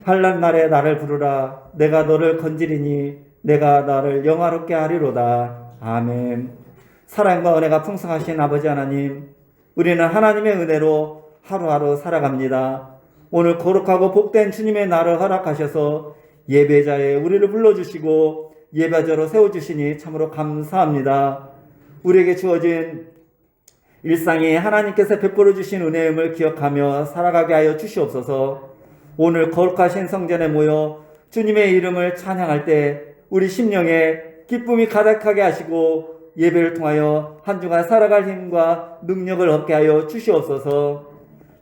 환난 날에 나를 부르라. 내가 너를 건지리니 내가 나를 영화롭게 하리로다. 아멘. 사랑과 은혜가 풍성하신 아버지 하나님, 우리는 하나님의 은혜로 하루하루 살아갑니다. 오늘 거룩하고 복된 주님의 날을 허락하셔서 예배자에 우리를 불러주시고 예배자로 세워주시니 참으로 감사합니다. 우리에게 주어진 일상이 하나님께서 베풀어 주신 은혜임을 기억하며 살아가게 하여 주시옵소서. 오늘 거룩하신 성전에 모여 주님의 이름을 찬양할 때 우리 심령에 기쁨이 가득하게 하시고 예배를 통하여 한 주간 살아갈 힘과 능력을 얻게 하여 주시옵소서.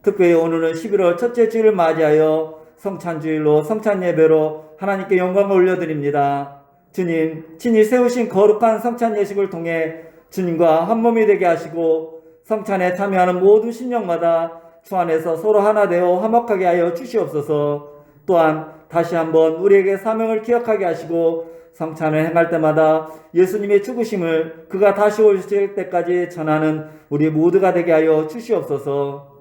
특별히 오늘은 11월 첫째 주일을 맞이하여 성찬주일로 성찬예배로 하나님께 영광을 올려드립니다. 주님, 친히 세우신 거룩한 성찬 예식을 통해 주님과 한 몸이 되게 하시고 성찬에 참여하는 모든 신령마다 주 안에서 서로 하나 되어 화목하게 하여 주시옵소서. 또한 다시 한번 우리에게 사명을 기억하게 하시고 성찬을 행할 때마다 예수님의 죽으심을 그가 다시 오실 때까지 전하는 우리 모두가 되게 하여 주시옵소서.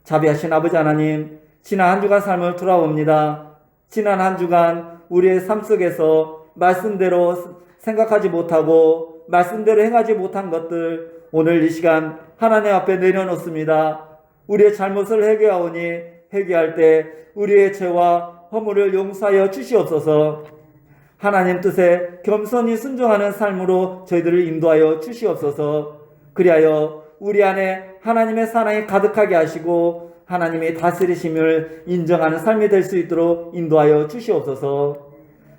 자비하신 아버지 하나님, 지난 한 주간 삶을 돌아봅니다. 지난 한 주간 우리의 삶 속에서 말씀대로 생각하지 못하고 말씀대로 행하지 못한 것들 오늘 이 시간 하나님 앞에 내려놓습니다. 우리의 잘못을 회개하오니 회개할 때 우리의 죄와 허물을 용서하여 주시옵소서. 하나님 뜻에 겸손히 순종하는 삶으로 저희들을 인도하여 주시옵소서. 그리하여 우리 안에 하나님의 사랑이 가득하게 하시고 하나님의 다스리심을 인정하는 삶이 될 수 있도록 인도하여 주시옵소서.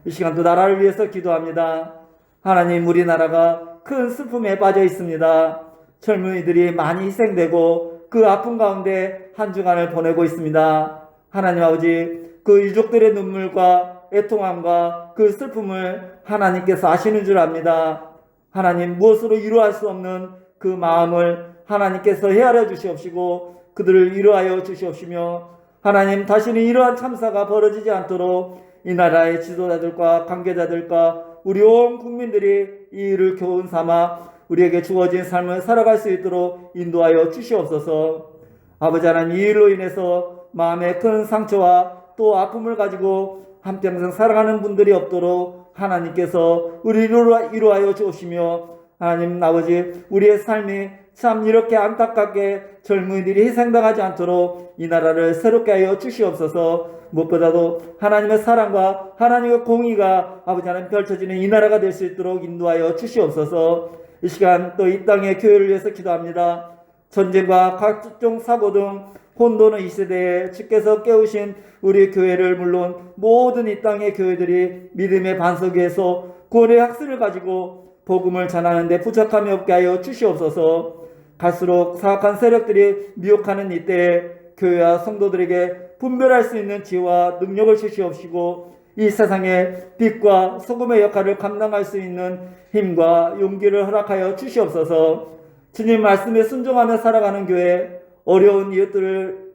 이 시간도 나라를 위해서 기도합니다. 하나님, 우리나라가 큰 슬픔에 빠져 있습니다. 젊은이들이 많이 희생되고 그 아픔 가운데 한 주간을 보내고 있습니다. 하나님 아버지, 그 유족들의 눈물과 애통함과 그 슬픔을 하나님께서 아시는 줄 압니다. 하나님, 무엇으로 이루할 수 없는 그 마음을 하나님께서 헤아려 주시옵시고 그들을 위로하여 주시옵시며 하나님, 다시는 이러한 참사가 벌어지지 않도록 이 나라의 지도자들과 관계자들과 우리 온 국민들이 이 일을 교훈 삼아 우리에게 주어진 삶을 살아갈 수 있도록 인도하여 주시옵소서. 아버지 하나님, 이 일로 인해서 마음에 큰 상처와 또 아픔을 가지고 한평생 살아가는 분들이 없도록 하나님께서 우리를 이루하여 주시며 하나님 아버지, 우리의 삶이 참 이렇게 안타깝게 젊은이들이 희생당하지 않도록 이 나라를 새롭게 하여 주시옵소서. 무엇보다도 하나님의 사랑과 하나님의 공의가 아버지 하나님 펼쳐지는 이 나라가 될 수 있도록 인도하여 주시옵소서. 이 시간 또 이 땅의 교회를 위해서 기도합니다. 전쟁과 각종 사고 등 혼돈의 이 시대에 주께서 깨우신 우리 교회를 물론 모든 이 땅의 교회들이 믿음의 반석 위에서 구원의 학습을 가지고 복음을 전하는 데 부족함이 없게 하여 주시옵소서. 갈수록 사악한 세력들이 미혹하는 이때에 교회와 성도들에게 분별할 수 있는 지혜와 능력을 주시옵시고 이 세상에 빛과 소금의 역할을 감당할 수 있는 힘과 용기를 허락하여 주시옵소서. 주님 말씀에 순종하며 살아가는 교회, 어려운 이웃을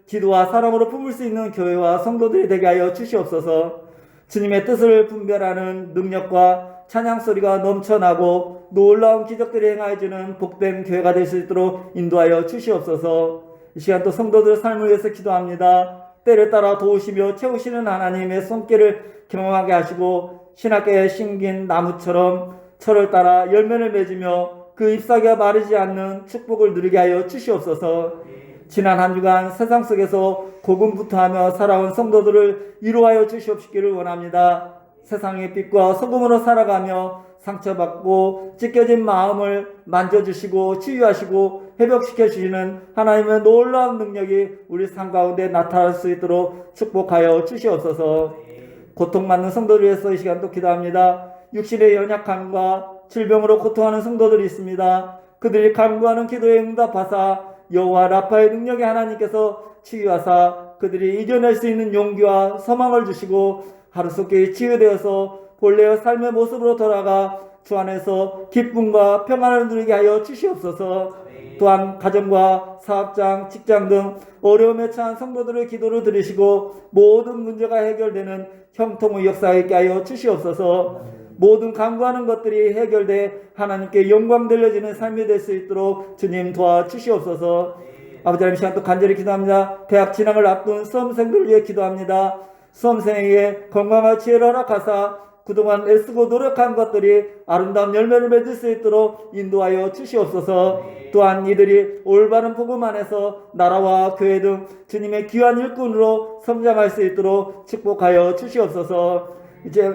기도와 사랑으로 품을 수 있는 교회와 성도들이 되게 하여 주시옵소서. 주님의 뜻을 분별하는 능력과 찬양 소리가 넘쳐나고 놀라운 기적들이 행하여주는 복된 교회가 될 수 있도록 인도하여 주시옵소서. 이 시간 또 성도들 삶을 위해서 기도합니다. 때를 따라 도우시며 채우시는 하나님의 손길을 경험하게 하시고 신학계에 심긴 나무처럼 철을 따라 열매를 맺으며 그 잎사귀가 마르지 않는 축복을 누리게 하여 주시옵소서. 지난 한 주간 세상 속에서 고군분투하며 살아온 성도들을 위로하여 주시옵시기를 원합니다. 세상의 빛과 소금으로 살아가며 상처받고 찢겨진 마음을 만져주시고 치유하시고 회복시켜 주시는 하나님의 놀라운 능력이 우리 삶 가운데 나타날 수 있도록 축복하여 주시옵소서. 고통받는 성도를 위해서 이 시간도 기도합니다. 육신의 연약함과 질병으로 고통하는 성도들이 있습니다. 그들이 간구하는 기도에 응답하사 여호와 라파의 능력의 하나님께서 치유하사 그들이 이겨낼 수 있는 용기와 소망을 주시고 하루속히 치유되어서 본래의 삶의 모습으로 돌아가 주 안에서 기쁨과 평안을 누리게 하여 주시옵소서. 또한 가정과 사업장, 직장 등 어려움에 처한 성도들의 기도를 들으시고 모든 문제가 해결되는 형통의 역사에 있게 하여 주시옵소서. 모든 간구하는 것들이 해결돼 하나님께 영광 돌려지는 삶이 될 수 있도록 주님 도와주시옵소서. 아버지 하나님 시간 또 간절히 기도합니다. 대학 진학을 앞둔 수험생들을 위해 기도합니다. 수험생에게 건강과 지혜를 허락하사 그동안 애쓰고 노력한 것들이 아름다운 열매를 맺을 수 있도록 인도하여 주시옵소서. 또한 이들이 올바른 복음 안에서 나라와 교회 등 주님의 귀한 일꾼으로 성장할 수 있도록 축복하여 주시옵소서. 이제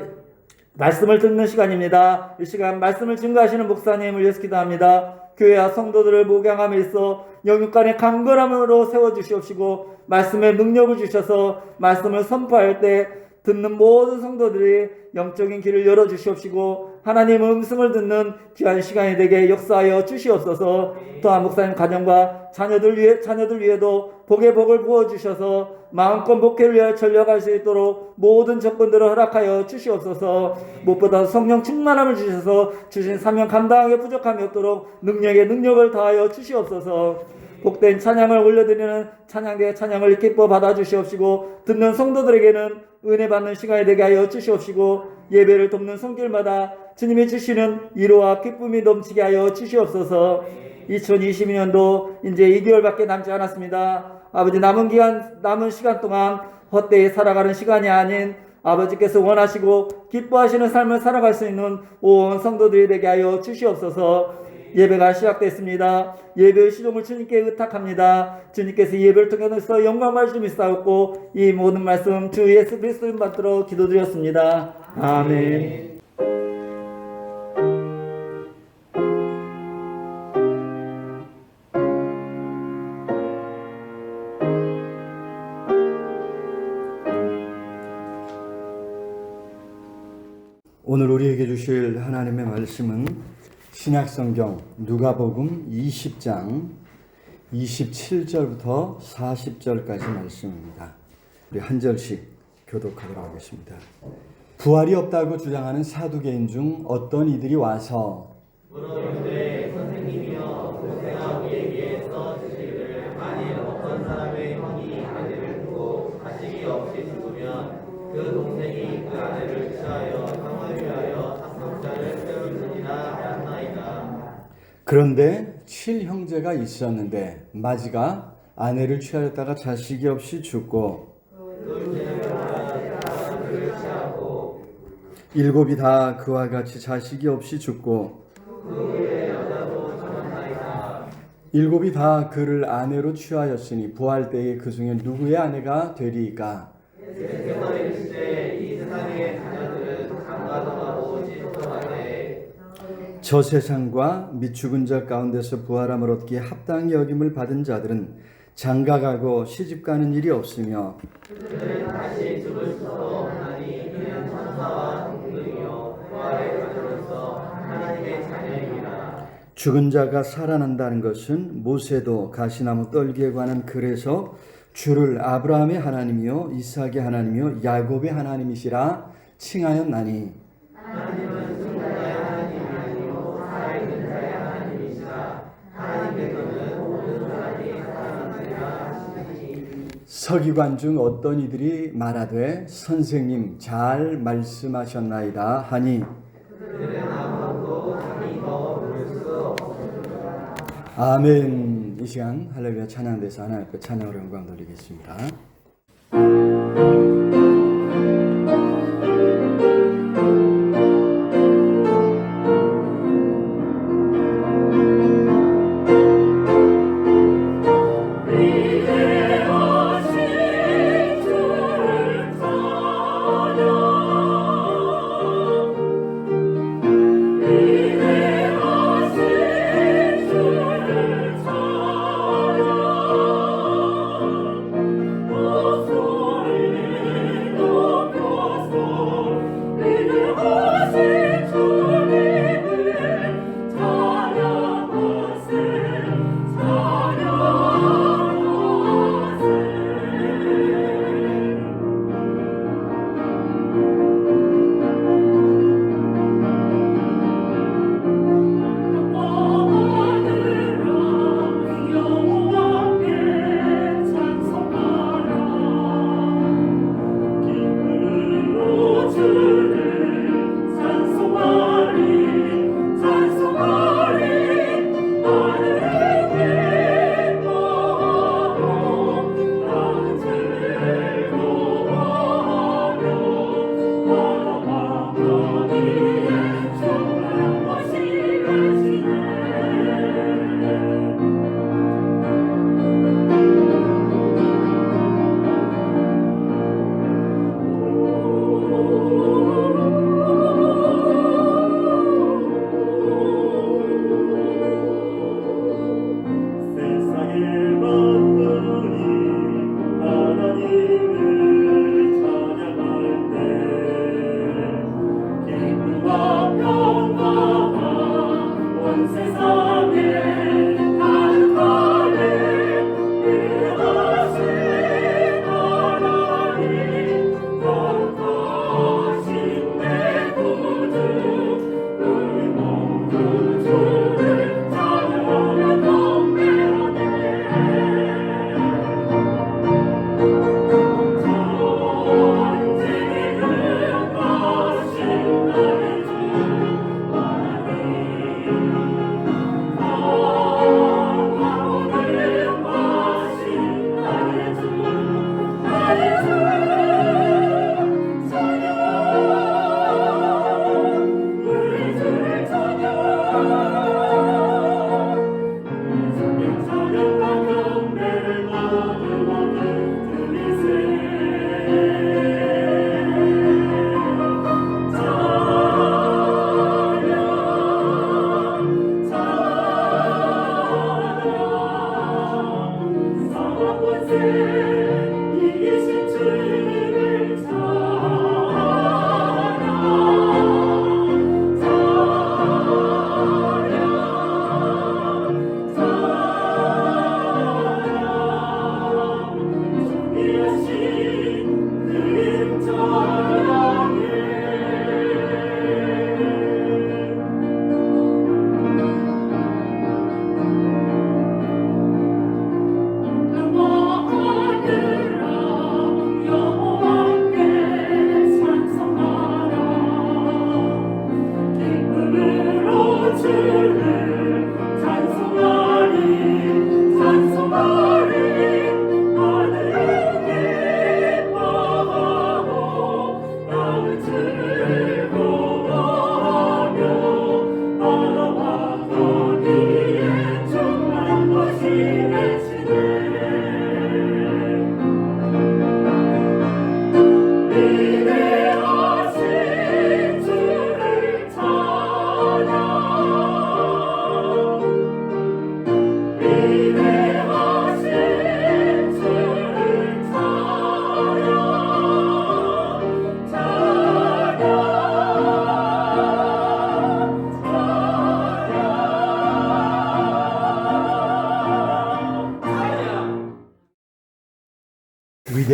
말씀을 듣는 시간입니다. 이 시간 말씀을 증거하시는 목사님을 위해서 기도합니다. 교회와 성도들을 목양함에 있어 영육간의 강건함으로 세워주시옵시고 말씀의 능력을 주셔서 말씀을 선포할 때 듣는 모든 성도들이 영적인 길을 열어주시옵시고 하나님 음성을 듣는 귀한 시간이 되게 역사하여 주시옵소서. 또한 목사님 가정과 자녀들 위에도 복의 복을 부어주셔서 마음껏 목회를 위하여 전력할 수 있도록 모든 조건들을 허락하여 주시옵소서. 무엇보다 성령 충만함을 주셔서 주신 사명 감당하기 부족함이 없도록 능력에 능력을 더하여 주시옵소서. 복된 찬양을 올려드리는 찬양대의 찬양을 기뻐 받아주시옵시고 듣는 성도들에게는 은혜 받는 시간이 되게 하여 주시옵시고 예배를 돕는 손길마다 주님이 주시는 위로와 기쁨이 넘치게 하여 주시옵소서. 2022년도 이제 2개월밖에 남지 않았습니다. 아버지 남은 시간 동안 헛되이 살아가는 시간이 아닌 아버지께서 원하시고 기뻐하시는 삶을 살아갈 수 있는 온 성도들이 되게 하여 주시옵소서. 예배가 시작됐습니다. 예배의 시종을 주님께 의탁합니다. 주님께서 예배를 통해서 영광 말씀이 쌓였고 이 모든 말씀 주 예수 그리스도인 받들어 기도드렸습니다. 아멘. 오늘 우리에게 주실 하나님의 말씀은 신약성경 누가복음 20장 27절부터 40절까지 말씀입니다. 우리 한 절씩 교독하도록 하겠습니다. 부활이 없다고 주장하는 사두개인 중 어떤 이들이 와서 물었는데 선생님이여 모세가 우리에게 써주시기를 만일 어떤 사람의 형이 아내를 두고 자식이 없이 죽으면 그 동생이 그 아내를 취하여 상을 위하여 삭성자를 세울지니라 하였나이다. 그런데 7형제가 있었는데 마지가 아내를 취하였다가 자식이 없이 죽고 일곱이 다 그와 같이 자식이 없이 죽고 일곱이 다 그를 아내로 취하였으니 부활 때에 그 중에 누구의 아내가 되리이까? 이 세상의 자녀들은 강가당하고 질투하되 저 세상과 및 죽은 자 가운데서 부활함을 얻기에 합당히 여김을 받은 자들은 장가가고 시집가는 일이 없으며 그들은 다시 죽을 수도 없나니 이는 천사와 동등이요 부활의 자녀로서 하나님의 자녀이니라. 죽은 자가 살아난다는 것은 모세도 가시나무 떨기에 관한 글에서 주를 아브라함의 하나님이요 이삭의 하나님이요 야곱의 하나님이시라 칭하였나니 하나님은 죽는자의 하나님이 아니요 살아있는 자의 하나님이시라. 하나님께서는 모든 사람이 살아나리라 하시니 서기관 중 어떤 이들이 말하되 선생님 잘 말씀하셨나이다 하니 그들은 아무도 감히 더 모를 수 없었습니다. 아멘. 이 시간 할렐루야 찬양대에서 하나님 앞에 찬양으로 영광 돌리겠습니다.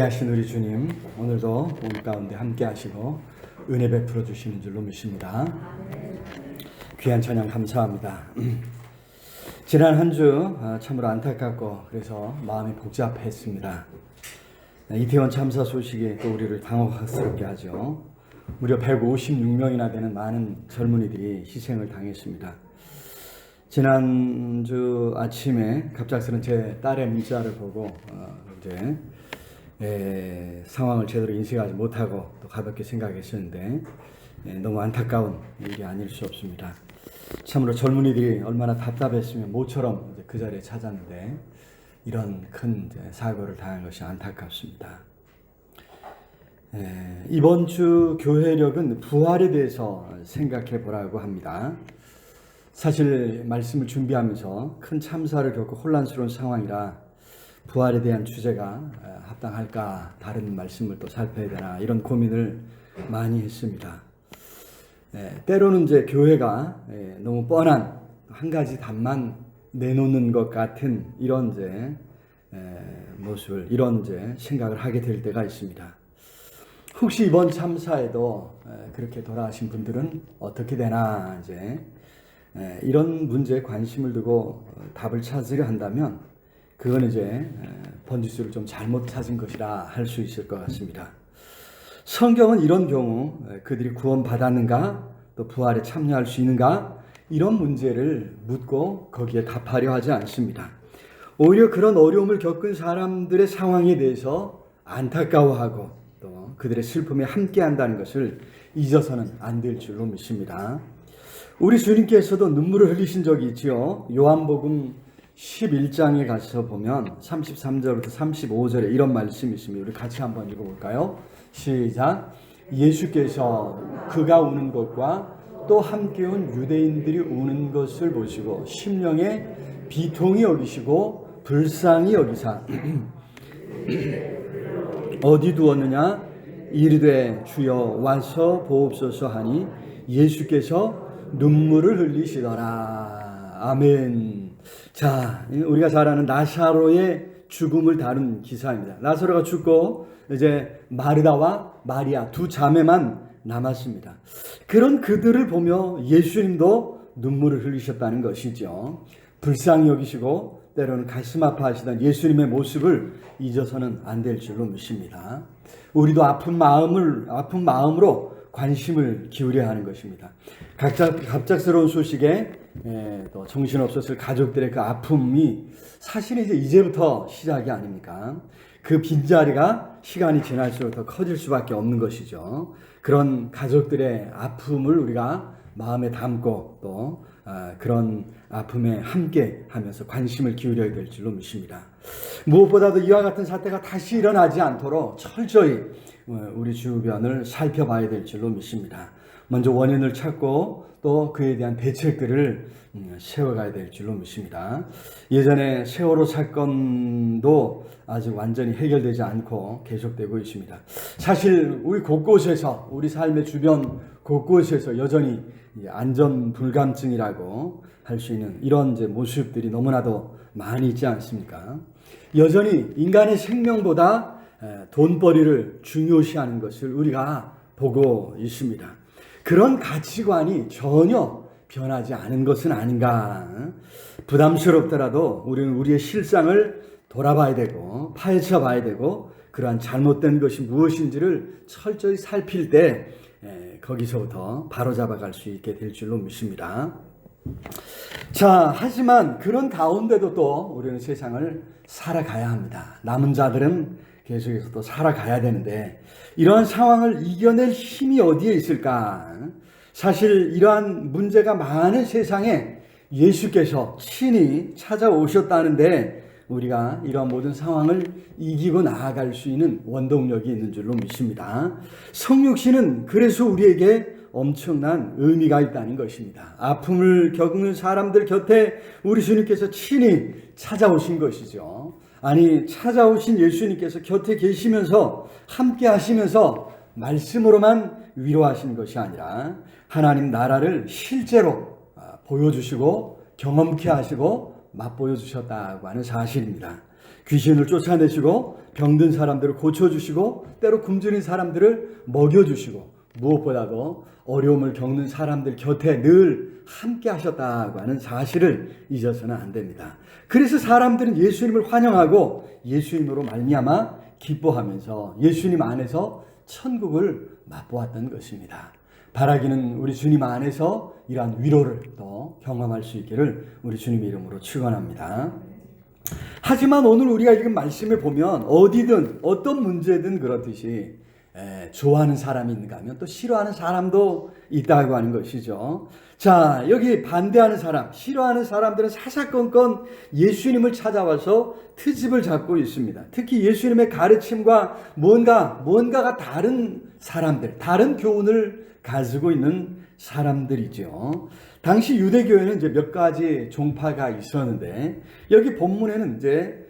자비하신 우리 주님, 오늘도 우리 가운데 함께 하시고 은혜 베풀어 주시는 줄로 믿습니다. 귀한 찬양 감사합니다. 지난 한 주 참으로 안타깝고 그래서 마음이 복잡했습니다. 이태원 참사 소식이 또 우리를 당혹스럽게 하죠. 무려 156명이나 되는 많은 젊은이들이 희생을 당했습니다. 지난주 아침에 갑작스런 제 딸의 문자를 보고 상황을 제대로 인식하지 못하고 또 가볍게 생각했었는데 너무 안타까운 일이 아닐 수 없습니다. 참으로 젊은이들이 얼마나 답답했으면 모처럼 그 자리에 찾았는데 이런 큰 사고를 당한 것이 안타깝습니다. 이번 주 교회력은 부활에 대해서 생각해 보라고 합니다. 사실 말씀을 준비하면서 큰 참사를 겪고 혼란스러운 상황이라 부활에 대한 주제가 합당할까, 다른 말씀을 또 살펴야 되나 이런 고민을 많이 했습니다. 때로는 이제 교회가 너무 뻔한 한 가지 답만 내놓는 것 같은 이런 모습을, 이런 생각을 하게 될 때가 있습니다. 혹시 이번 참사에도 그렇게 돌아가신 분들은 어떻게 되나 이런 문제에 관심을 두고 답을 찾으려 한다면 그건 번지수를 좀 잘못 찾은 것이라 할 수 있을 것 같습니다. 성경은 이런 경우 그들이 구원받았는가, 또 부활에 참여할 수 있는가, 이런 문제를 묻고 거기에 답하려 하지 않습니다. 오히려 그런 어려움을 겪은 사람들의 상황에 대해서 안타까워하고 또 그들의 슬픔에 함께한다는 것을 잊어서는 안 될 줄로 믿습니다. 우리 주님께서도 눈물을 흘리신 적이 있지요. 요한복음 11장에 가서 보면 33절부터 35절에 이런 말씀이 있습니다. 우리 같이 한번 읽어볼까요? 시작. 예수께서 그가 우는 것과 또 함께 온 유대인들이 우는 것을 보시고 심령에 비통히 여기시고 불쌍히 여기사 어디 두었느냐 이르되 주여 와서 보옵소서 하니 예수께서 눈물을 흘리시더라. 아멘. 자, 우리가 잘 아는 나사로의 죽음을 다룬 기사입니다. 나사로가 죽고 이제 마르다와 마리아 두 자매만 남았습니다. 그런 그들을 보며 예수님도 눈물을 흘리셨다는 것이죠. 불쌍히 여기시고 때로는 가슴 아파하시던 예수님의 모습을 잊어서는 안 될 줄로 믿습니다. 우리도 아픈 마음으로 관심을 기울여야 하는 것입니다. 갑작스러운 소식에 또 정신없었을 가족들의 그 아픔이 사실은 이제부터 시작이 아닙니까? 그 빈자리가 시간이 지날수록 더 커질 수밖에 없는 것이죠. 그런 가족들의 아픔을 우리가 마음에 담고 또 그런 아픔에 함께 하면서 관심을 기울여야 될 줄로 믿습니다. 무엇보다도 이와 같은 사태가 다시 일어나지 않도록 철저히 우리 주변을 살펴봐야 될 줄로 믿습니다. 먼저 원인을 찾고 또 그에 대한 대책들을 세워가야 될 줄로 믿습니다. 예전에 세월호 사건도 아직 완전히 해결되지 않고 계속되고 있습니다. 사실 우리 곳곳에서, 우리 삶의 주변 곳곳에서 여전히 안전 불감증이라고 할 수 있는 이런 모습들이 너무나도 많이 있지 않습니까? 여전히 인간의 생명보다 돈벌이를 중요시하는 것을 우리가 보고 있습니다. 그런 가치관이 전혀 변하지 않은 것은 아닌가. 부담스럽더라도 우리는 우리의 실상을 돌아봐야 되고 파헤쳐 봐야 되고 그러한 잘못된 것이 무엇인지를 철저히 살필 때 거기서부터 바로잡아갈 수 있게 될 줄로 믿습니다. 자, 하지만 그런 가운데도 또 우리는 세상을 살아가야 합니다. 남은 자들은 계속해서 또 살아가야 되는데 이러한 상황을 이겨낼 힘이 어디에 있을까? 사실 이러한 문제가 많은 세상에 예수께서 친히 찾아오셨다는데 우리가 이러한 모든 상황을 이기고 나아갈 수 있는 원동력이 있는 줄로 믿습니다. 성육신은 그래서 우리에게 엄청난 의미가 있다는 것입니다. 아픔을 겪는 사람들 곁에 우리 주님께서 친히 찾아오신 것이죠. 아니, 찾아오신 예수님께서 곁에 계시면서 함께 하시면서 말씀으로만 위로하신 것이 아니라 하나님 나라를 실제로 보여주시고 경험케 하시고 맛보여 주셨다고 하는 사실입니다. 귀신을 쫓아내시고 병든 사람들을 고쳐주시고 때로 굶주린 사람들을 먹여주시고 무엇보다도 어려움을 겪는 사람들 곁에 늘 함께 하셨다고 하는 사실을 잊어서는 안 됩니다. 그래서 사람들은 예수님을 환영하고 예수님으로 말미암아 기뻐하면서 예수님 안에서 천국을 맛보았던 것입니다. 바라기는 우리 주님 안에서 이러한 위로를 또 경험할 수 있기를 우리 주님의 이름으로 축원합니다. 하지만 오늘 우리가 읽은 말씀에 보면 어디든 어떤 문제든 그렇듯이 좋아하는 사람이 있는가 하면 또 싫어하는 사람도 있다고 하는 것이죠. 자, 여기 반대하는 사람, 싫어하는 사람들은 사사건건 예수님을 찾아와서 트집을 잡고 있습니다. 특히 예수님의 가르침과 뭔가가 다른 사람들, 다른 교훈을 가지고 있는 사람들이죠. 당시 유대교회는 이제 몇 가지 종파가 있었는데 여기 본문에는 이제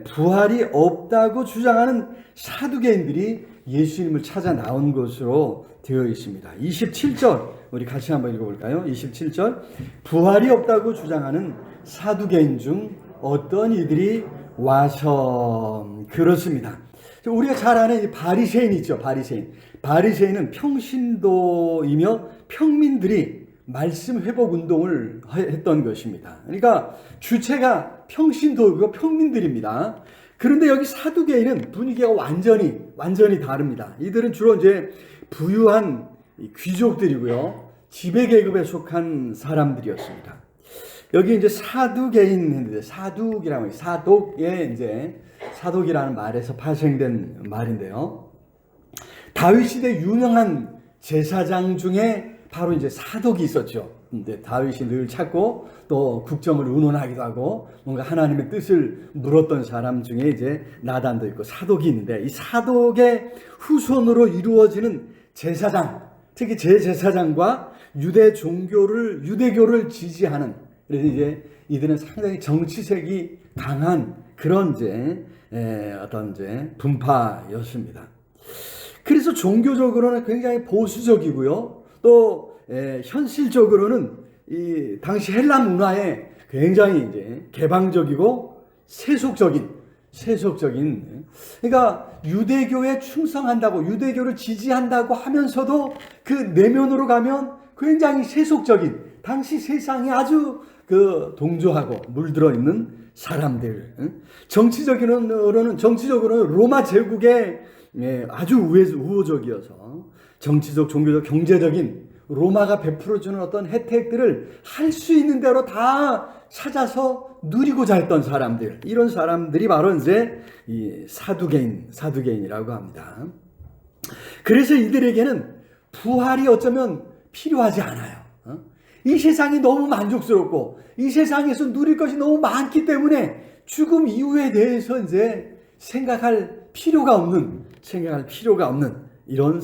부활이 없다고 주장하는 사두개인들이 예수님을 찾아 나온 것으로 되어 있습니다. 27절 우리 같이 한번 읽어볼까요? 27절 부활이 없다고 주장하는 사두개인 중 어떤 이들이 와서 그렇습니다. 우리가 잘 아는 이 바리새인 있죠. 바리새인은 평신도이며 평민들이 말씀 회복 운동을 했던 것입니다. 그러니까 주체가 평신도이고 평민들입니다. 그런데 여기 사두개인은 분위기가 완전히 다릅니다. 이들은 주로 이제 부유한 귀족들이고요. 지배계급에 속한 사람들이었습니다. 여기 이제 사두개인 했는데 사둑이라고 해요. 사독이라는 말에서 파생된 말인데요. 다윗 시대 유명한 제사장 중에 바로 이제 사독이 있었죠. 근데 다윗이 늘 찾고 또 국정을 의논하기도 하고 뭔가 하나님의 뜻을 물었던 사람 중에 이제 나단도 있고 사독이 있는데 이 사독의 후손으로 이루어지는 제사장, 특히 제사장과 유대교를 지지하는 그래서 이제 이들은 상당히 정치색이 강한 그런 어떤 분파였습니다. 그래서 종교적으로는 굉장히 보수적이고요. 또 현실적으로는 이 당시 헬라 문화에 굉장히 이제 개방적이고 세속적인 그러니까 유대교에 충성한다고 유대교를 지지한다고 하면서도 그 내면으로 가면 굉장히 세속적인 당시 세상에 아주 동조하고 물들어 있는 사람들. 정치적으로는 로마 제국에 아주 우호적이어서 정치적, 종교적, 경제적인 로마가 베풀어주는 어떤 혜택들을 할 수 있는 대로 다 찾아서 누리고자 했던 사람들. 이런 사람들이 바로 이제 이 사두개인이라고 합니다. 그래서 이들에게는 부활이 어쩌면 필요하지 않아요. 이 세상이 너무 만족스럽고 이 세상에서 누릴 것이 너무 많기 때문에 죽음 이후에 대해서 이제 생각할 필요가 없는 이러한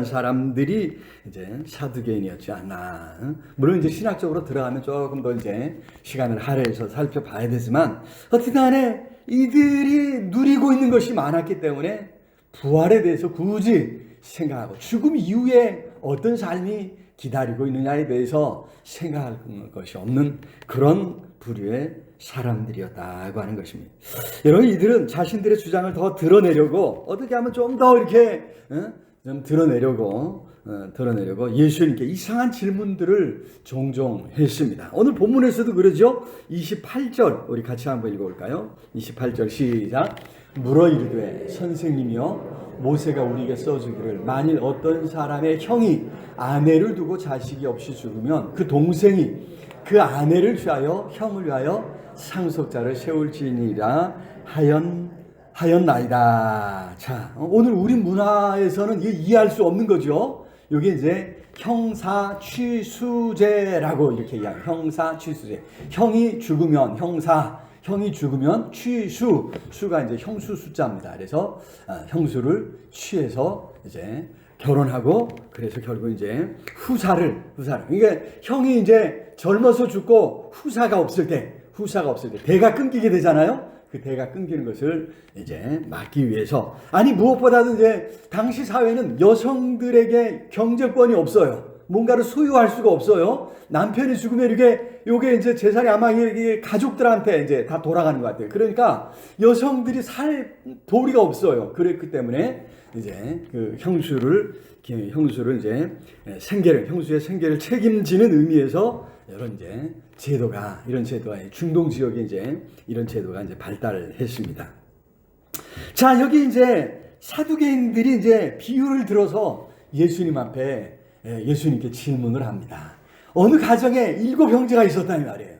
사람들이 이제 사두개인이었지 않나. 물론 이제 신학적으로 들어가면 조금 더 이제 시간을 할애해서 살펴봐야 되지만 어쨌든 간에 이들이 누리고 있는 것이 많았기 때문에 부활에 대해서 굳이 생각하고 죽음 이후에 어떤 삶이 기다리고 있느냐에 대해서 생각할 것이 없는 그런 부류의 사람들이었다고 하는 것입니다. 여러분, 이들은 자신들의 주장을 더 드러내려고 어떻게 하면 좀 더 이렇게 좀 드러내려고 예수님께 이상한 질문들을 종종 했습니다. 오늘 본문에서도 그러죠. 28절 우리 같이 한번 읽어볼까요? 28절 시작. 물어 이르되 선생님이여 모세가 우리에게 써주기를 만일 어떤 사람의 형이 아내를 두고 자식이 없이 죽으면 그 동생이 그 아내를 취하여 형을 위하여 상속자를 세울지니라 하였나이다. 자, 오늘 우리 문화에서는 이해할 수 없는 거죠. 여기 이제 형사취수제라고 이렇게 이야기해요. 형사취수제. 형이 죽으면 수가 이제 형수 숫자입니다. 그래서 형수를 취해서 이제 결혼하고 그래서 결국 이제 후사를 그러니까 형이 이제 젊어서 죽고 후사가 없을 때 대가 끊기게 되잖아요. 그 대가 끊기는 것을 이제 막기 위해서 무엇보다도 이제 당시 사회는 여성들에게 경제권이 없어요. 뭔가를 소유할 수가 없어요. 남편이 죽으면 요게 이제 재산이 아마 이게 가족들한테 이제 다 돌아가는 것 같아요. 그러니까 여성들이 살 도리가 없어요. 그랬기 때문에 이제 그 형수를 이제 형수의 생계를 책임지는 의미에서 이런 제도가 중동 지역에 이제 이런 제도가 이제 발달을 했습니다. 자, 여기 이제 사두개인들이 이제 비유를 들어서 예수님 앞에 예수님께 질문을 합니다. 어느 가정에 7 형제가 있었다는 말이에요.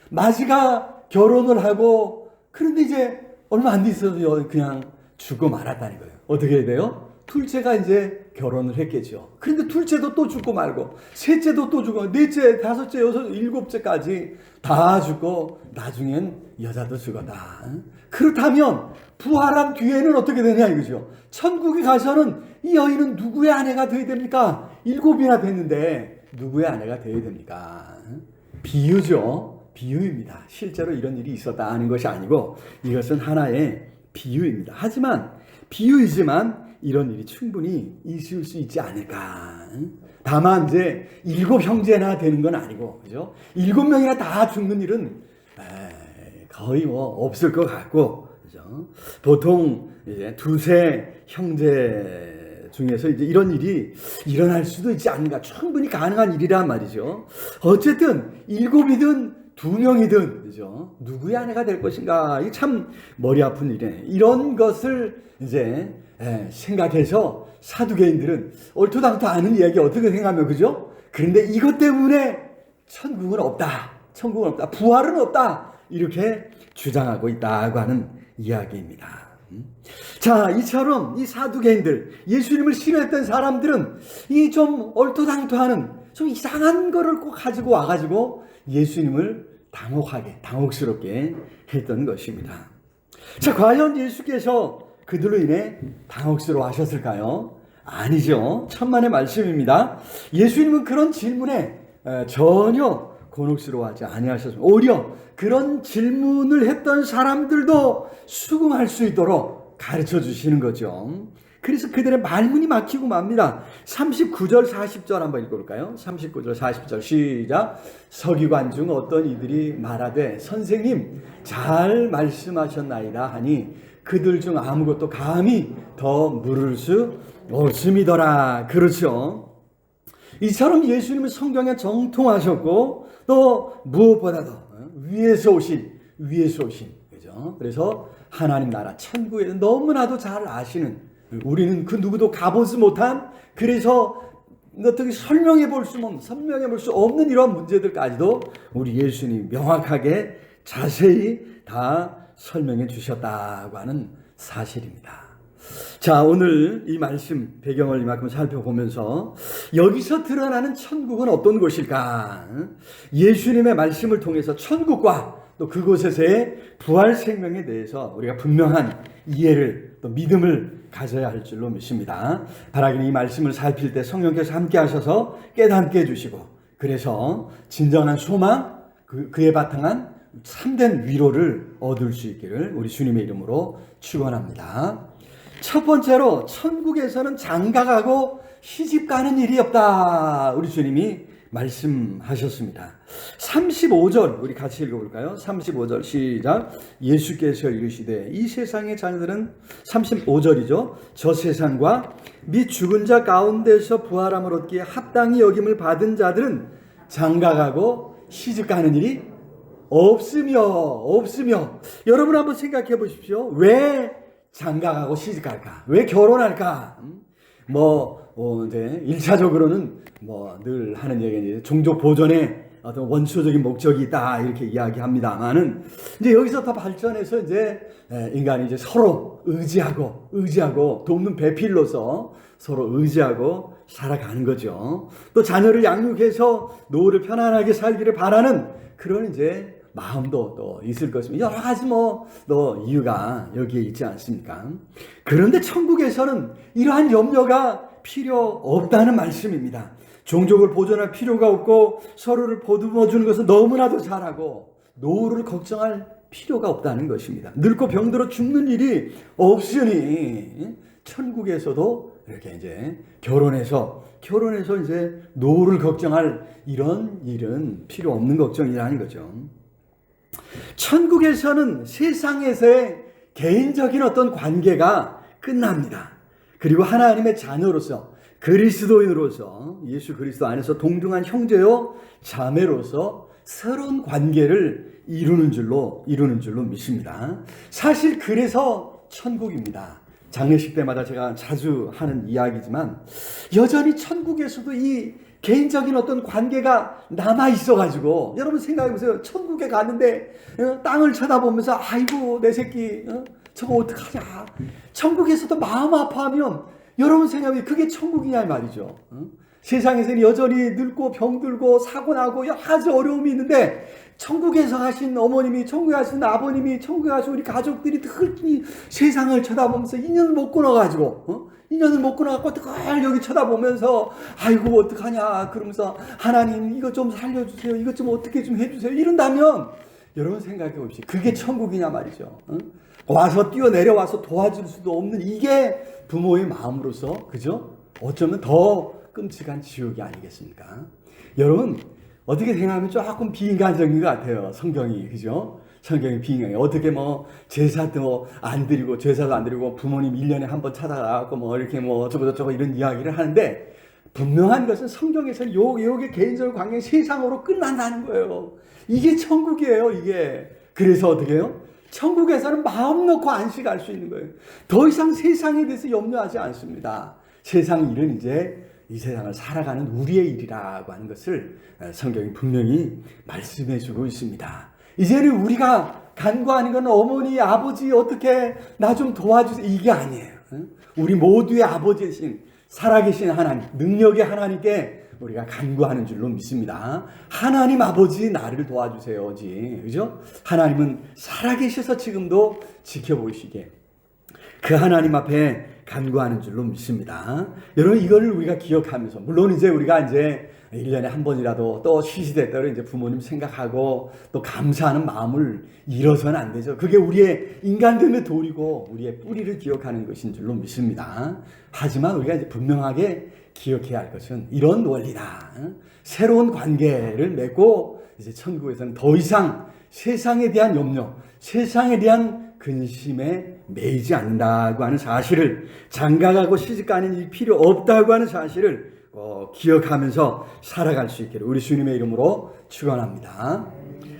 마지가 결혼을 하고 그런데 이제 얼마 안 있어서 그냥 죽고 말았다는 거예요. 어떻게 해야 돼요? 둘째가 이제 결혼을 했겠죠. 그런데 둘째도 또 죽고 말고, 셋째도 또 죽고, 넷째, 다섯째, 여섯, 일곱째까지 다 죽고, 나중엔 여자도 죽었다. 그렇다면 부활한 뒤에는 어떻게 되냐 이거죠. 천국에 가서는 이 여인은 누구의 아내가 되어야 됩니까? 7이나 됐는데 누구의 아내가 되어야 됩니까? 비유죠. 비유입니다. 실제로 이런 일이 있었다 하는 것이 아니고 이것은 하나의 비유입니다. 하지만 비유이지만 이런 일이 충분히 있을 수 있지 않을까. 다만 이제 7 형제나 되는 건 아니고, 그죠? 7명이나 다 죽는 일은 거의 없을 것 같고, 그죠? 보통 이제 2세 형제 중에서 이제 이런 일이 일어날 수도 있지 않은가. 충분히 가능한 일이란 말이죠. 어쨌든 7이든 2명이든, 그죠? 누구의 아내가 될 것인가. 이게 참 머리 아픈 일이네. 이런 것을 이제 생각해서 사두개인들은 얼토당토 않은 이야기 어떻게 생각하면, 그죠? 그런데 이것 때문에 천국은 없다. 천국은 없다. 부활은 없다. 이렇게 주장하고 있다고 하는 이야기입니다. 자, 이처럼 이 사두개인들, 예수님을 싫어했던 사람들은 이 좀 얼토당토하는 좀 이상한 거를 꼭 가지고 와가지고 예수님을 당혹스럽게 했던 것입니다. 자, 과연 예수께서 그들로 인해 당혹스러워 하셨을까요? 아니죠. 천만의 말씀입니다. 예수님은 그런 질문에 전혀 곤혹스러워하지 아니하셨습니다. 오히려 그런 질문을 했던 사람들도 수긍할 수 있도록 가르쳐 주시는 거죠. 그래서 그들의 말문이 막히고 맙니다. 39절 40절 한번 읽어볼까요? 39절 40절 시작. 서기관 중 어떤 이들이 말하되 선생님 잘 말씀하셨나이다 하니 그들 중 아무것도 감히 더 물을 수 없음이더라. 그렇죠. 이처럼 예수님은 성경에 정통하셨고 또 무엇보다도 위에서 오신 그죠? 그래서 하나님 나라 천국에 너무나도 잘 아시는, 우리는 그 누구도 가보지 못한, 그래서 어떻게 설명해 볼 수 없는 이런 문제들까지도 우리 예수님이 명확하게 자세히 다 설명해 주셨다고 하는 사실입니다. 자, 오늘 이 말씀 배경을 이만큼 살펴보면서 여기서 드러나는 천국은 어떤 곳일까? 예수님의 말씀을 통해서 천국과 또 그곳에서의 부활 생명에 대해서 우리가 분명한 이해를 또 믿음을 가져야 할 줄로 믿습니다. 바라기는 이 말씀을 살필 때 성령께서 함께 하셔서 깨닫게 해주시고, 그래서 진정한 소망, 그에 바탕한 참된 위로를 얻을 수 있기를 우리 주님의 이름으로 축원합니다. 첫 번째로 천국에서는 장가가고 시집가는 일이 없다. 우리 주님이 말씀하셨습니다. 35절 우리 같이 읽어볼까요? 35절 시작. 예수께서 이르시되 이 세상의 자녀들은 35절이죠. 저 세상과 및 죽은 자 가운데서 부활함을 얻기에 합당히 여김을 받은 자들은 장가가고 시집가는 일이 없으며 여러분 한번 생각해 보십시오. 왜 장가가고 시집갈까? 왜 결혼할까? 이제 1차적으로는 늘 하는 얘기는 종족 보존의 어떤 원초적인 목적이 있다 이렇게 이야기합니다만은 이제 여기서 더 발전해서 이제 인간이 이제 서로 의지하고 돕는 배필로서 서로 의지하고 살아가는 거죠. 또 자녀를 양육해서 노후를 편안하게 살기를 바라는 그런 이제 마음도 또 있을 것입니다. 여러 가지 또 이유가 여기에 있지 않습니까? 그런데 천국에서는 이러한 염려가 필요 없다는 말씀입니다. 종족을 보존할 필요가 없고 서로를 보듬어 주는 것은 너무나도 잘하고 노후를 걱정할 필요가 없다는 것입니다. 늙고 병들어 죽는 일이 없으니 천국에서도 이렇게 이제 결혼해서 이제 노후를 걱정할 이런 일은 필요 없는 걱정이라는 거죠. 천국에서는 세상에서의 개인적인 어떤 관계가 끝납니다. 그리고 하나님의 자녀로서, 그리스도인으로서, 예수 그리스도 안에서 동등한 형제요 자매로서 새로운 관계를 이루는 줄로 믿습니다. 사실 그래서 천국입니다. 장례식 때마다 제가 자주 하는 이야기지만 여전히 천국에서도 이 개인적인 어떤 관계가 남아 있어가지고, 여러분 생각해 보세요. 천국에 갔는데 땅을 쳐다보면서 아이고 내 새끼 저거 어떡하냐. 천국에서도 마음 아파하면 여러분 생각해 그게 천국이냐 이 말이죠. 세상에서는 여전히 늙고 병들고 사고나고 여러 가지 어려움이 있는데, 천국에서 하신 어머님이, 천국에 하신 아버님이, 천국에 하신 우리 가족들이 늘 세상을 쳐다보면서 인연을 못 끊어가지고 인연을 못 끊어갖고 늘 여기 쳐다보면서 아이고 어떡하냐 그러면서 하나님 이거 좀 살려주세요, 이것 좀 어떻게 좀 해주세요 이런다면 여러분 생각해 봅시다. 그게 천국이냐 말이죠. 와서 뛰어내려와서 도와줄 수도 없는 이게 부모의 마음으로서, 그죠? 어쩌면 더 끔찍한 지옥이 아니겠습니까? 여러분 어떻게 생각하면 조금 비인간적인 것 같아요. 성경이, 그죠? 성경이 비인간이 어떻게 뭐 제사도 안 드리고 제사도 안 드리고 부모님 1년에 한 번 찾아가고 뭐 이렇게 뭐 저거 이런 이야기를 하는데, 분명한 것은 성경에서는 요게 개인적 관계 세상으로 끝난다는 거예요. 이게 천국이에요, 이게. 그래서 어떻게 해요? 천국에서는 마음 놓고 안식할 수 있는 거예요. 더 이상 세상에 대해서 염려하지 않습니다. 세상 일은 이제 이 세상을 살아가는 우리의 일이라고 하는 것을 성경이 분명히 말씀해 주고 있습니다. 이제는 우리가 간구하는 건 어머니, 아버지 어떻게 나 좀 도와주세요 이게 아니에요. 우리 모두의 아버지이신 살아계신 하나님, 능력의 하나님께 우리가 간구하는 줄로 믿습니다. 하나님 아버지 나를 도와주세요지, 그죠? 하나님은 살아계셔서 지금도 지켜보시게 그 하나님 앞에 간구하는 줄로 믿습니다. 여러분 이거를 우리가 기억하면서, 물론 이제 우리가 이제 1년에 한 번이라도 또 시시때때로 이제 부모님 생각하고 또 감사하는 마음을 잃어서는 안 되죠. 그게 우리의 인간됨의 도리고 우리의 뿌리를 기억하는 것인 줄로 믿습니다. 하지만 우리가 이제 분명하게 기억해야 할 것은 이런 원리다. 새로운 관계를 맺고 이제 천국에서는 더 이상 세상에 대한 염려, 세상에 대한 근심에 매이지 않는다고 하는 사실을, 장가가고 시집가는 일이 필요 없다고 하는 사실을 기억하면서 살아갈 수 있기를 우리 주님의 이름으로 축원합니다.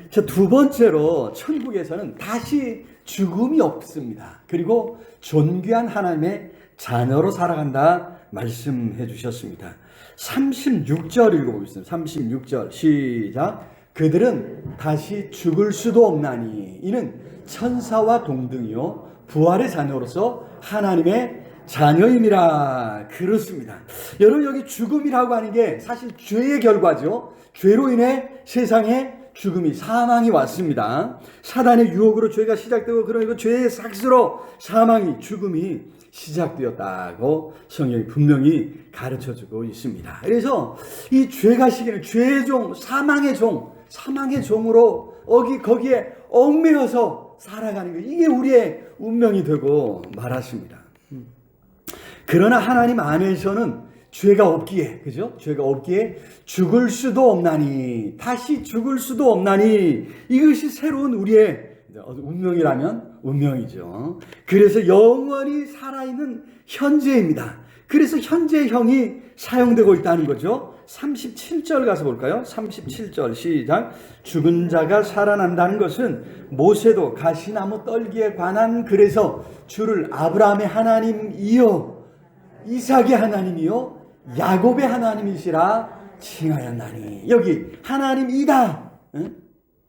자, 두 번째로 천국에서는 다시 죽음이 없습니다. 그리고 존귀한 하나님의 자녀로 살아간다 말씀해 주셨습니다. 36절 읽어보겠습니다. 36절 시작. 그들은 다시 죽을 수도 없나니 이는 천사와 동등이요 부활의 자녀로서 하나님의 자녀임이라. 그렇습니다. 여러분 여기 죽음이라고 하는 게 사실 죄의 결과죠. 죄로 인해 세상에 죽음이, 사망이 왔습니다. 사단의 유혹으로 죄가 시작되고 그러니까 죄의 삭스로 사망이, 죽음이 시작되었다고 성경이 분명히 가르쳐주고 있습니다. 그래서 이 죄가 시기는 죄의 종, 사망의 종으로 거기에 얽매여서 살아가는 것, 이게 우리의 운명이 되고 말았습니다. 그러나 하나님 안에서는 죄가 없기에, 그죠? 죄가 없기에 죽을 수도 없나니, 다시 죽을 수도 없나니, 이것이 새로운 우리의 운명이라면 운명이죠. 그래서 영원히 살아있는 현재입니다. 그래서 현재형이 사용되고 있다는 거죠. 37절 가서 볼까요? 37절 시작. 죽은 자가 살아난다는 것은 모세도 가시나무 떨기에 관한 글에서 주를 아브라함의 하나님이요 이삭의 하나님이요 야곱의 하나님이시라 칭하였나니. 여기 하나님이다,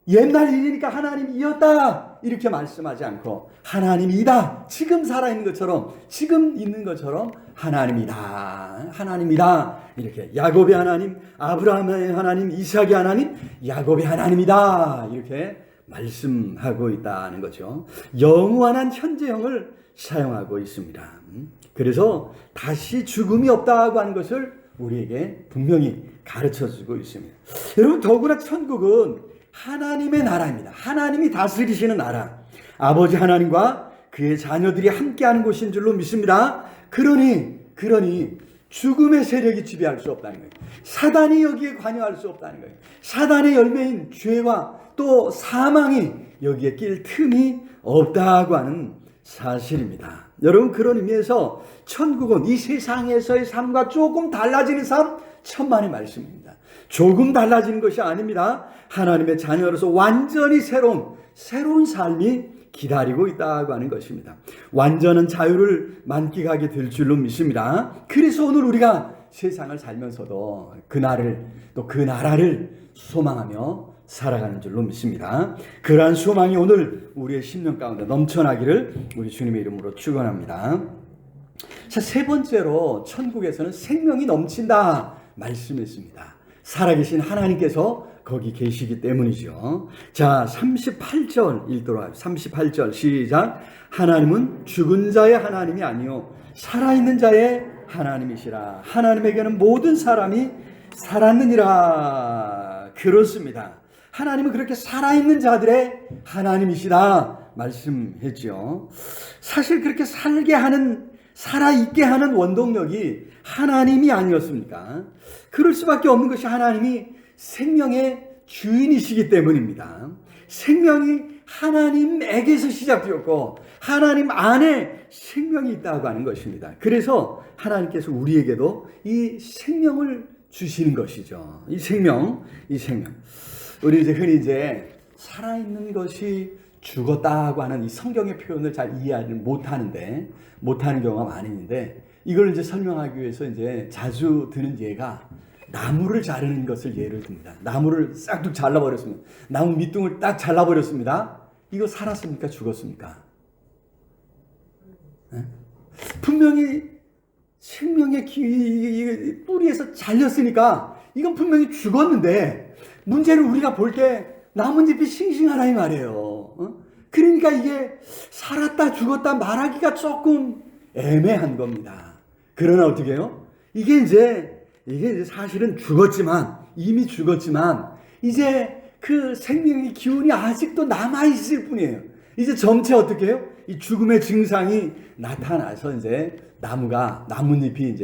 옛날 일이니까 하나님이었다 이렇게 말씀하지 않고 하나님이다, 지금 살아있는 것처럼, 지금 있는 것처럼 하나님이다 이렇게, 야곱의 하나님, 아브라함의 하나님, 이삭의 하나님, 야곱의 하나님이다 이렇게 말씀하고 있다는 거죠. 영원한 현재형을 사용하고 있습니다. 그래서 다시 죽음이 없다고 하는 것을 우리에게 분명히 가르쳐주고 있습니다. 여러분 더구나 천국은 하나님의 나라입니다. 하나님이 다스리시는 나라, 아버지 하나님과 그의 자녀들이 함께하는 곳인 줄로 믿습니다. 그러니 그러니 죽음의 세력이 지배할 수 없다는 거예요. 사단이 여기에 관여할 수 없다는 거예요. 사단의 열매인 죄와 또 사망이 여기에 낄 틈이 없다고 하는 사실입니다. 여러분, 그런 의미에서 천국은 이 세상에서의 삶과 조금 달라지는 삶, 천만의 말씀입니다. 조금 달라지는 것이 아닙니다. 하나님의 자녀로서 완전히 새로운 삶이 기다리고 있다고 하는 것입니다. 완전한 자유를 만끽하게 될 줄로 믿습니다. 그래서 오늘 우리가 세상을 살면서도 그날을 또 그 나라를 소망하며 살아가는 줄로 믿습니다. 그러한 소망이 오늘 우리의 심령 가운데 넘쳐나기를 우리 주님의 이름으로 축원합니다. 자, 세 번째로 천국에서는 생명이 넘친다 말씀했습니다. 살아계신 하나님께서 거기 계시기 때문이죠. 자, 38절 읽도록 하겠습니다. 38절 시작. 하나님은 죽은 자의 하나님이 아니요 살아있는 자의 하나님이시라. 하나님에게는 모든 사람이 살았느니라. 그렇습니다. 하나님은 그렇게 살아있는 자들의 하나님이시다 말씀했죠. 사실 그렇게 살아있게 하는 원동력이 하나님이 아니었습니까? 그럴 수밖에 없는 것이 하나님이 생명의 주인이시기 때문입니다. 생명이 하나님에게서 시작되었고 하나님 안에 생명이 있다고 하는 것입니다. 그래서 하나님께서 우리에게도 이 생명을 주시는 것이죠. 이 생명. 우리 흔히 살아있는 것이 죽었다고 하는 이 성경의 표현을 잘 이해하지 못하는 경우가 많이 있는데, 이걸 설명하기 위해서 자주 드는 예가 나무를 자르는 것을 예를 듭니다. 나무를 싹둑 잘라버렸습니다. 나무 밑둥을 딱 잘라버렸습니다. 이거 살았습니까? 죽었습니까? 네? 분명히 생명의 뿌리에서 잘렸으니까 이건 분명히 죽었는데, 문제는 우리가 볼 때 나뭇잎이 싱싱하다 이 말이에요. 그러니까 이게 살았다 죽었다 말하기가 조금 애매한 겁니다. 그러나 어떻게 해요? 이게 사실은 이미 죽었지만 이제 그 생명의 기운이 아직도 남아있을 뿐이에요. 이제 점차 어떻게 해요? 이 죽음의 증상이 나타나서 나뭇잎이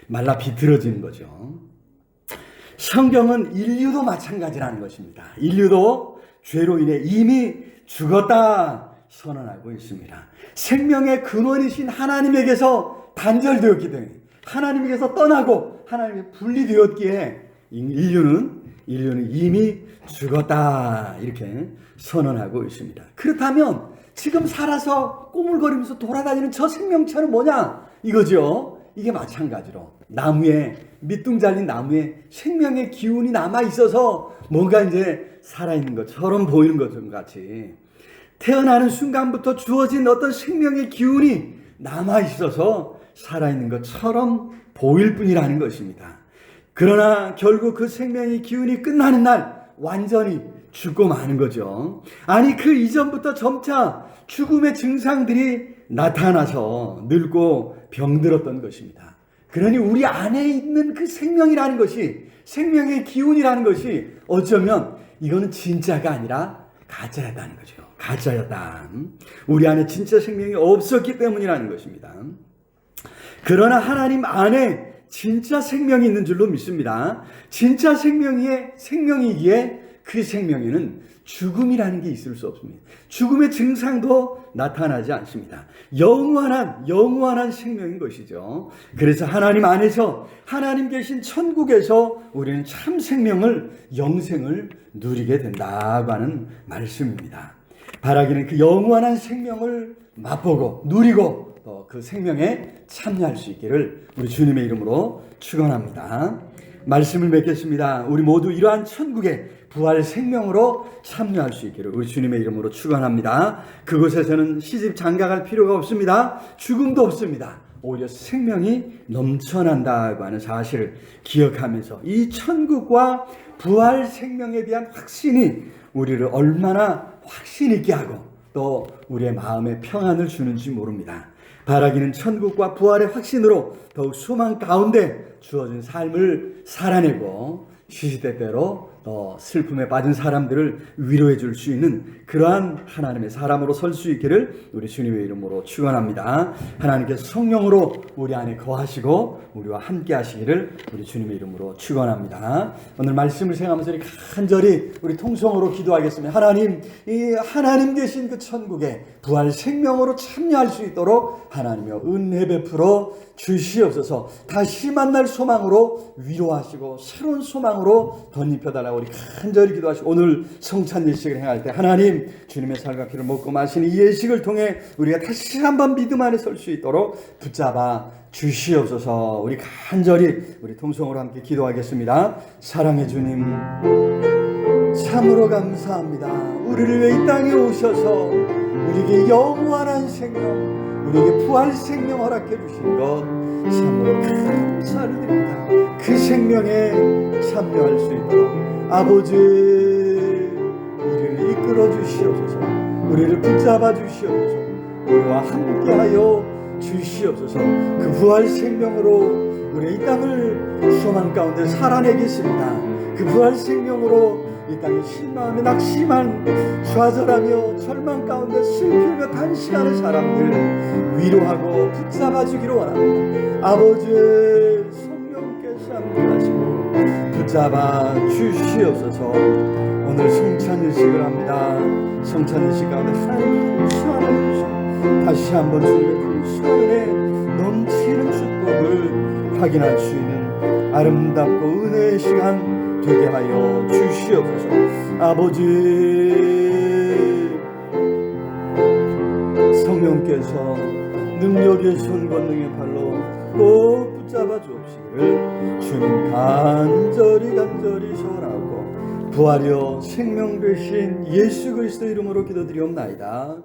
말라 비틀어지는 거죠. 성경은 인류도 마찬가지라는 것입니다. 인류도 죄로 인해 이미 죽었다 선언하고 있습니다. 생명의 근원이신 하나님에게서 단절되었기 때문에, 하나님에게서 떠나고 하나님에 분리되었기에 인류는 이미 죽었다 이렇게 선언하고 있습니다. 그렇다면 지금 살아서 꼬물거리면서 돌아다니는 저 생명체는 뭐냐 이거죠. 이게 마찬가지로 밑둥 잘린 나무에 생명의 기운이 남아 있어서 뭔가 살아있는 것처럼 보이는 것과 같이, 태어나는 순간부터 주어진 어떤 생명의 기운이 남아 있어서 살아있는 것처럼 보일 뿐이라는 것입니다. 그러나 결국 그 생명의 기운이 끝나는 날 완전히 죽고 마는 거죠. 아니, 그 이전부터 점차 죽음의 증상들이 나타나서 늙고 병들었던 것입니다. 그러니 우리 안에 있는 그 생명이라는 것이, 생명의 기운이라는 것이 어쩌면 이거는 진짜가 아니라 가짜였다는 거죠. 가짜였다. 우리 안에 진짜 생명이 없었기 때문이라는 것입니다. 그러나 하나님 안에 진짜 생명이 있는 줄로 믿습니다. 진짜 생명이기에 그 생명에는 죽음이라는 게 있을 수 없습니다. 죽음의 증상도 나타나지 않습니다. 영원한 생명인 것이죠. 그래서 하나님 안에서, 하나님 계신 천국에서 우리는 참 생명을, 영생을 누리게 된다고 하는 말씀입니다. 바라기는 그 영원한 생명을 맛보고 누리고 또 그 생명에 참여할 수 있기를 우리 주님의 이름으로 축원합니다. 말씀을 맺겠습니다. 우리 모두 이러한 천국의 부활 생명으로 참여할 수 있기를 우리 주님의 이름으로 축원합니다. 그곳에서는 시집 장가갈 필요가 없습니다. 죽음도 없습니다. 오히려 생명이 넘쳐난다고 하는 사실을 기억하면서 이 천국과 부활 생명에 대한 확신이 우리를 얼마나 확신 있게 하고 또 우리의 마음에 평안을 주는지 모릅니다. 바라기는 천국과 부활의 확신으로 더욱 소망 가운데 주어진 삶을 살아내고 시시때때로 슬픔에 빠진 사람들을 위로해 줄 수 있는 그러한 하나님의 사람으로 설 수 있기를 우리 주님의 이름으로 축원합니다. 하나님께서 성령으로 우리 안에 거하시고 우리와 함께 하시기를 우리 주님의 이름으로 축원합니다. 오늘 말씀을 생각하면서 간절히 우리 통성으로 기도하겠습니다. 하나님, 이 하나님 계신 그 천국에 부활 생명으로 참여할 수 있도록 하나님이여 은혜 베풀어 주시옵소서. 다시 만날 소망으로 위로하시고 새로운 소망으로 덧입혀달라고 우리 간절히 기도하시고, 오늘 성찬 예식을 행할 때 하나님 주님의 살과 피를 먹고 마시는 이 예식을 통해 우리가 다시 한번 믿음 안에 설 수 있도록 붙잡아 주시옵소서. 우리 간절히 우리 통성으로 함께 기도하겠습니다. 사랑의 주님, 참으로 감사합니다. 우리를 위해 이 땅에 오셔서 우리에게 영원한 생명, 우리에게 부활 생명 허락해 주신 것 참으로 감사를 드립니다. 그 생명에 참여할 수 있도록 아버지 우리를 이끌어 주시옵소서. 우리를 붙잡아 주시옵소서. 우리와 함께하여 주시옵소서. 그 부활 생명으로 우리 이 땅을 소망 가운데 살아내겠습니다. 그 부활 생명으로 이 땅에 실망하며 낙심한, 좌절하며 절망 가운데 슬피며 간신하는 사람들 위로하고 붙잡아 주기를 원합니다. 아버지 성령께서 함께하시고 붙잡아 주시옵소서. 오늘 성찬일식을 합니다. 성찬일식 가운데 하나님 풍성한 다시 한번 주님의 풍성한 은혜 넘치는 축복을 확인할 수 있는 아름답고 은혜의 시간 되게 하여 주시옵소서. 아버지 성령께서 능력의 손 권능의 발로 꼭 붙잡아 주옵시기를 주님 간절히 소원하고 부활이여 생명 되신 예수 그리스도 이름으로 기도드리옵나이다.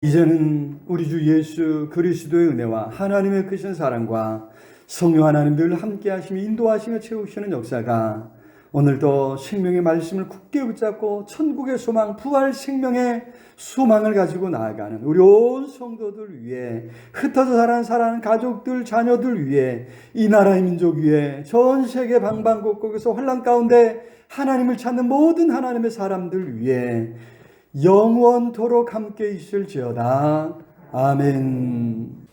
이제는 우리 주 예수 그리스도의 은혜와 하나님의 크신 사랑과 성령 하나님 늘 함께 하시며 인도하시며 채우시는 역사가 오늘도 생명의 말씀을 굳게 붙잡고 천국의 소망, 부활 생명의 소망을 가지고 나아가는 우리 온 성도들 위해, 흩어져 살아가는 가족들, 자녀들 위해, 이 나라의 민족 위해, 전 세계 방방곡곡에서 환난 가운데 하나님을 찾는 모든 하나님의 사람들 위해 영원토록 함께 있을지어다. 아멘.